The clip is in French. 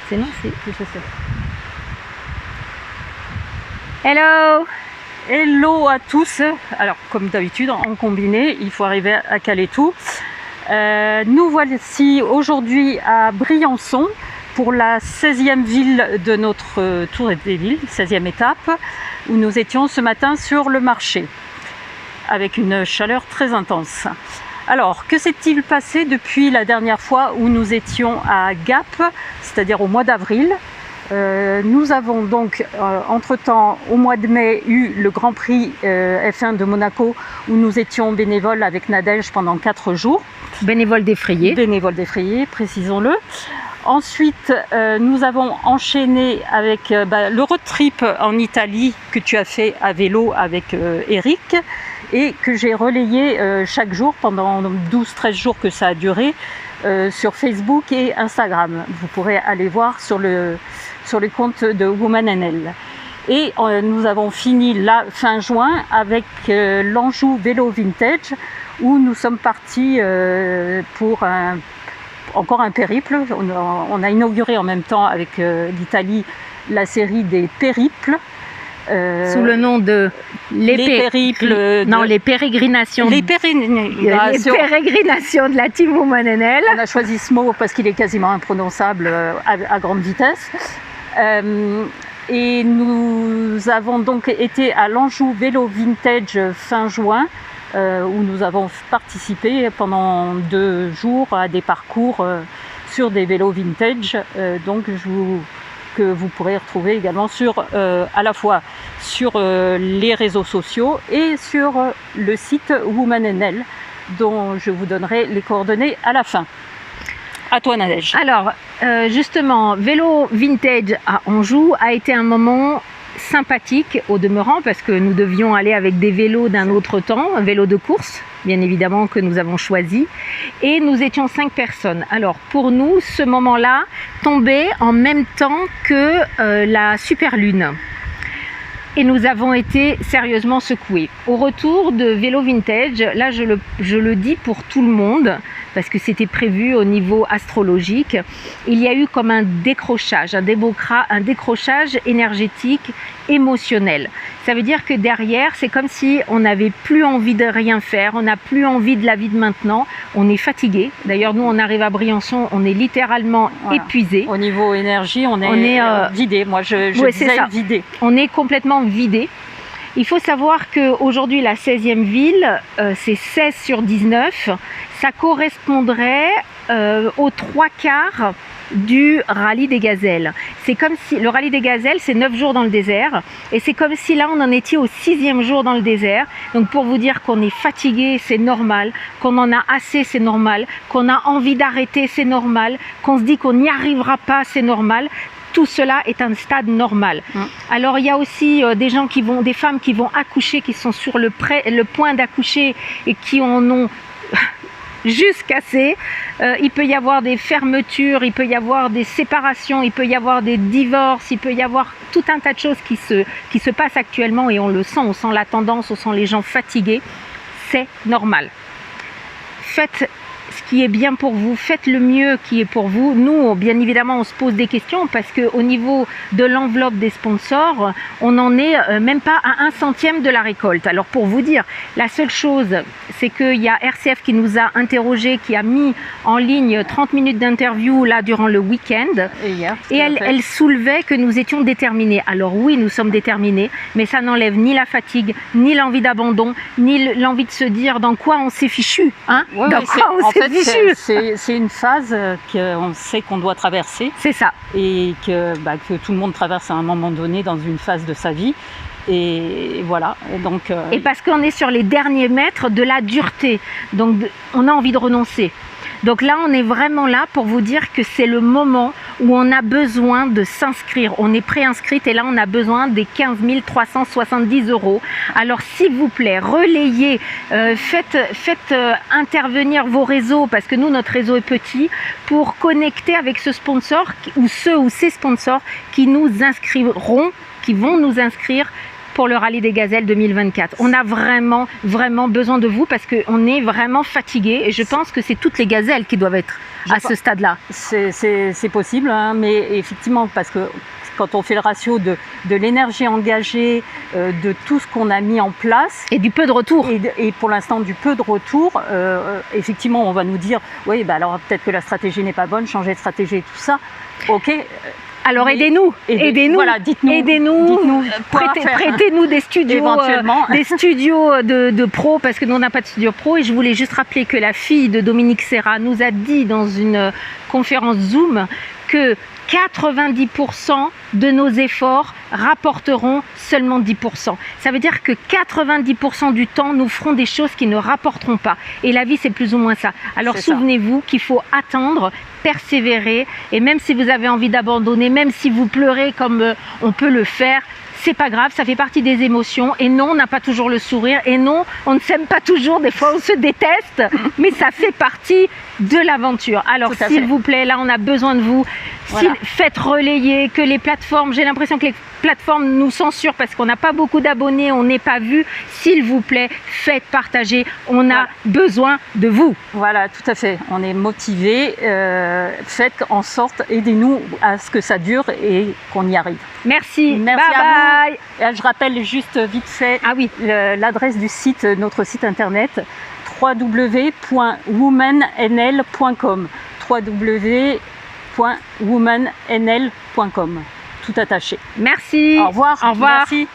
C'est non, c'est je sais. Hello! Hello à tous. Alors comme d'habitude en combiné, il faut arriver à caler tout. Nous voici aujourd'hui à Briançon pour la 16e ville de notre tour des villes, 16e étape, où nous étions ce matin sur le marché avec une chaleur très intense. Alors, que s'est-il passé depuis la dernière fois où nous étions à Gap, c'est-à-dire au mois d'avril? Nous avons donc entre-temps au mois de mai eu le Grand Prix F1 de Monaco où nous étions bénévoles avec Nadège pendant 4 jours. Bénévole défrayé. Bénévole défrayé, précisons-le. Ensuite, nous avons enchaîné avec le road trip en Italie que tu as fait à vélo avec Eric et que j'ai relayé chaque jour pendant 12-13 jours que ça a duré sur Facebook et Instagram. Vous pourrez aller voir sur les comptes de Woman NL. Et nous avons fini la fin juin avec l'Anjou Vélo Vintage où nous sommes partis pour encore un périple. On a inauguré en même temps avec l'Italie la série des périples. Sous le nom de les pérégrinations. Non, les pérégrinations. Les pérégrinations. Les pérégrinations de la Team Woman NL. On a choisi ce mot parce qu'il est quasiment imprononçable à grande vitesse. Et nous avons donc été à l'Anjou Vélo Vintage fin juin, où nous avons participé pendant 2 jours à des parcours sur des vélos vintage. Donc que vous pourrez retrouver également à la fois sur les réseaux sociaux et sur le site Woman NL, dont je vous donnerai les coordonnées à la fin. À toi Nadège. Alors, justement, vélo vintage à Anjou a été un moment sympathique au demeurant parce que nous devions aller avec des vélos d'un autre temps, un vélo de course bien évidemment que nous avons choisi et nous étions 5 personnes. Alors pour nous ce moment-là tombait en même temps que la super lune et nous avons été sérieusement secoués. Au retour de vélo vintage, là je le dis pour tout le monde parce que c'était prévu au niveau astrologique, il y a eu comme un décrochage, un décrochage énergétique, émotionnel. Ça veut dire que derrière, c'est comme si on n'avait plus envie de rien faire, on n'a plus envie de la vie de maintenant, on est fatigué. D'ailleurs, nous, on arrive à Briançon, on est littéralement épuisé. Au niveau énergie, on est vidé. Moi, je disais vidé. On est complètement vidé. Il faut savoir qu'aujourd'hui, la 16e ville, c'est 16 sur 19. Ça correspondrait aux 3/4 du rallye des gazelles. C'est comme si le rallye des gazelles, c'est 9 jours dans le désert. Et c'est comme si là, on en était au 6e jour dans le désert. Donc pour vous dire qu'on est fatigué, c'est normal. Qu'on en a assez, c'est normal. Qu'on a envie d'arrêter, c'est normal. Qu'on se dit qu'on n'y arrivera pas, c'est normal. Tout cela est un stade normal. Alors il y a aussi des femmes qui vont accoucher, qui sont sur le point d'accoucher et qui en ont juste cassé. Il peut y avoir des fermetures, il peut y avoir des séparations, il peut y avoir des divorces, il peut y avoir tout un tas de choses qui se passent actuellement et on sent la tendance, on sent les gens fatigués. C'est normal. Faites ce qui est bien pour vous, faites le mieux qui est pour vous. Nous, bien évidemment, on se pose des questions parce qu'au niveau de l'enveloppe des sponsors, on n'en est même pas à 1/100 de la récolte. Alors pour vous dire, la seule chose, c'est qu'il y a RCF qui nous a interrogés, qui a mis en ligne 30 minutes d'interview là durant le week-end. Et elle soulevait que nous étions déterminés. Alors oui, nous sommes déterminés, mais ça n'enlève ni la fatigue, ni l'envie d'abandon, ni l'envie de se dire dans quoi on s'est fichu. Hein, c'est une phase qu'on sait qu'on doit traverser. C'est ça. Et que tout le monde traverse à un moment donné dans une phase de sa vie. Et voilà. Et parce qu'on est sur les derniers mètres de la dureté. Donc on a envie de renoncer. Donc là, on est vraiment là pour vous dire que c'est le moment où on a besoin de s'inscrire. On est préinscrite et là, on a besoin des 15 370 €. Alors, s'il vous plaît, relayez, faites intervenir vos réseaux parce que nous, notre réseau est petit pour connecter avec ce sponsor ou ces sponsors qui nous inscriront, qui vont nous inscrire pour le rallye des gazelles 2024. On a vraiment, vraiment besoin de vous parce qu'on est vraiment fatigués et je pense que c'est toutes les gazelles qui doivent être à ce stade-là. C'est possible, hein, mais effectivement, parce que quand on fait le ratio de l'énergie engagée, de tout ce qu'on a mis en place. Et du peu de retour. Et pour l'instant, du peu de retour, effectivement, on va nous dire, oui, bah alors peut-être que la stratégie n'est pas bonne, changer de stratégie et tout ça. Ok. Alors aidez-nous, aidez-nous, voilà, aidez-nous, prêtez-nous des studios, des studios de pro, parce que nous on n'a pas de studio pro. Et je voulais juste rappeler que la fille de Dominique Serra nous a dit dans une conférence Zoom que 90% de nos efforts rapporteront seulement 10%. Ça veut dire que 90% du temps, nous ferons des choses qui ne rapporteront pas. Et la vie, c'est plus ou moins ça. Alors souvenez-vous qu'il faut attendre, persévérer, et même si vous avez envie d'abandonner, même si vous pleurez comme on peut le faire, c'est pas grave, ça fait partie des émotions. Et non, on n'a pas toujours le sourire. Et non, on ne s'aime pas toujours. Des fois, on se déteste. Mais ça fait partie de l'aventure. Alors, s'il vous plaît, là, on a besoin de vous. Voilà. Faites relayer, que les plateformes, j'ai l'impression que les plateformes nous censurent parce qu'on n'a pas beaucoup d'abonnés, on n'est pas vu. S'il vous plaît, faites partager. On a besoin de vous. Voilà, tout à fait. On est motivés. Faites en sorte, aidez-nous à ce que ça dure et qu'on y arrive. Merci. Merci bye à bye. Vous. Et je rappelle juste vite fait l'adresse du site, notre site internet www.womannl.com www.womannl.com, tout attaché. Merci. Au revoir. Au revoir. Merci.